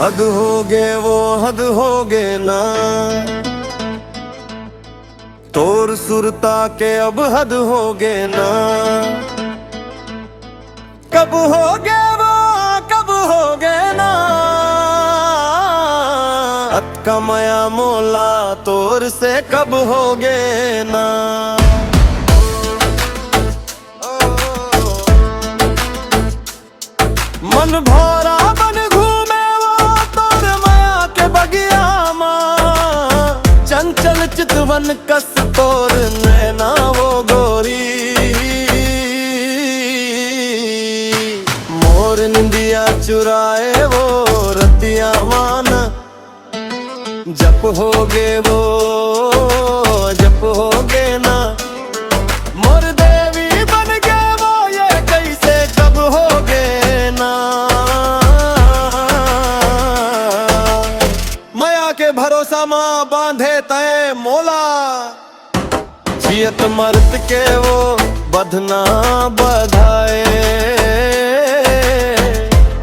हद हो गे वो हद हो गे ना, तोर सुरता के अब हद हो गे ना। कब हो गे वो कब हो गे ना, अत का माया मोला तोर से कब हो गे ना। मन भौरा बन घूमे वो तोर माया के बगिया माँ, चंचल चितवन कस तोर नैना वो गोरी। मोर निंदिया चुराए वो रतिया मान, जप हो गे वो जप हो गे ना। मोर देवी बन गे वो ये कैसे कब हो गे ना। माया के भरोसा माँ बांधे तय मोला, जियत मरत के वो बधना बधाए।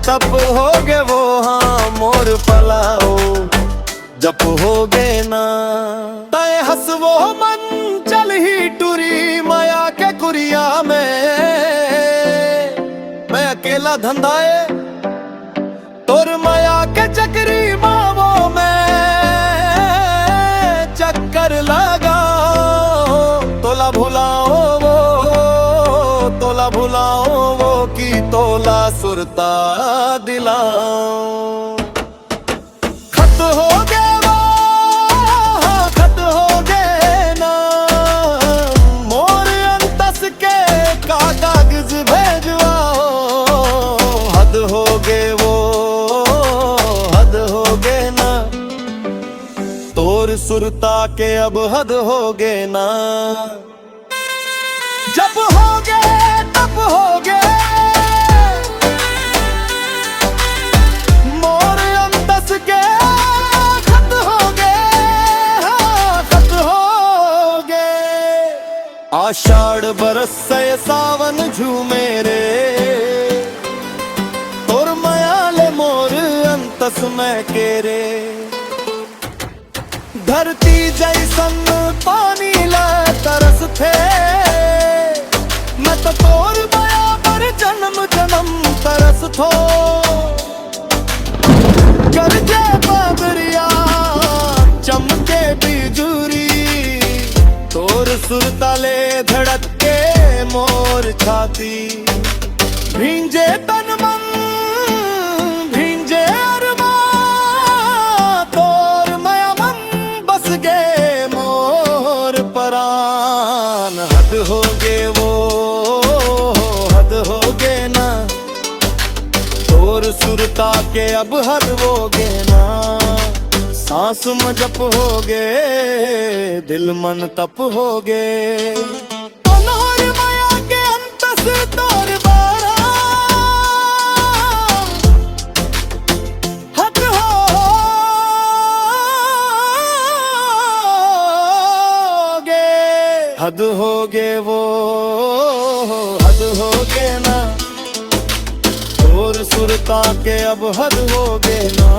तब हो गे वो हाँ मोर पलाओ, जप हो गे ना। तय हसवो मन चल ही टूरी माया के कुरिया में, मैं अकेला धंधाए तोर माया के चक्री मावो में। चक्कर लगाओ तोला भुलाओ वो, तोला भुलाओ वो की तोला सुरता दिलाओ। खत हो गे वो खत हो गे ना, मोर अंतस के कागज भेजवाओ। हद हो गे वो हद हो गे ना, तोर सुरता के अब हद हो गे ना। जब हो गे तब हो गे मोर अंतस के खत हो गे, हाँ खत हो गे। आषाढ़ बरस से सावन झूमे रे, तोर मायाले मोर अंतस में के रे। धरती जैसन पानी ला तरस थे, मैं तो तोर माया पर जन्म जन्म तरस थो। गरजे बाबरिया चमके बिजुरी, तोर सुरता ले धड़क के मोर छाती। भींजे तन मन भींजे अरमा, तोर माया मन बस गे मोर परान। हद हो गे वो हद हो गे ना, तोर सुरता के अब हद हो गे ना। सांस में जप हो गे दिल मन तप हो गे, तोर माया के अंतस तोर बारा। हद हो गे हद हो गे वो हद हो गे ना, तोर सुरता के अब हद हो गे ना।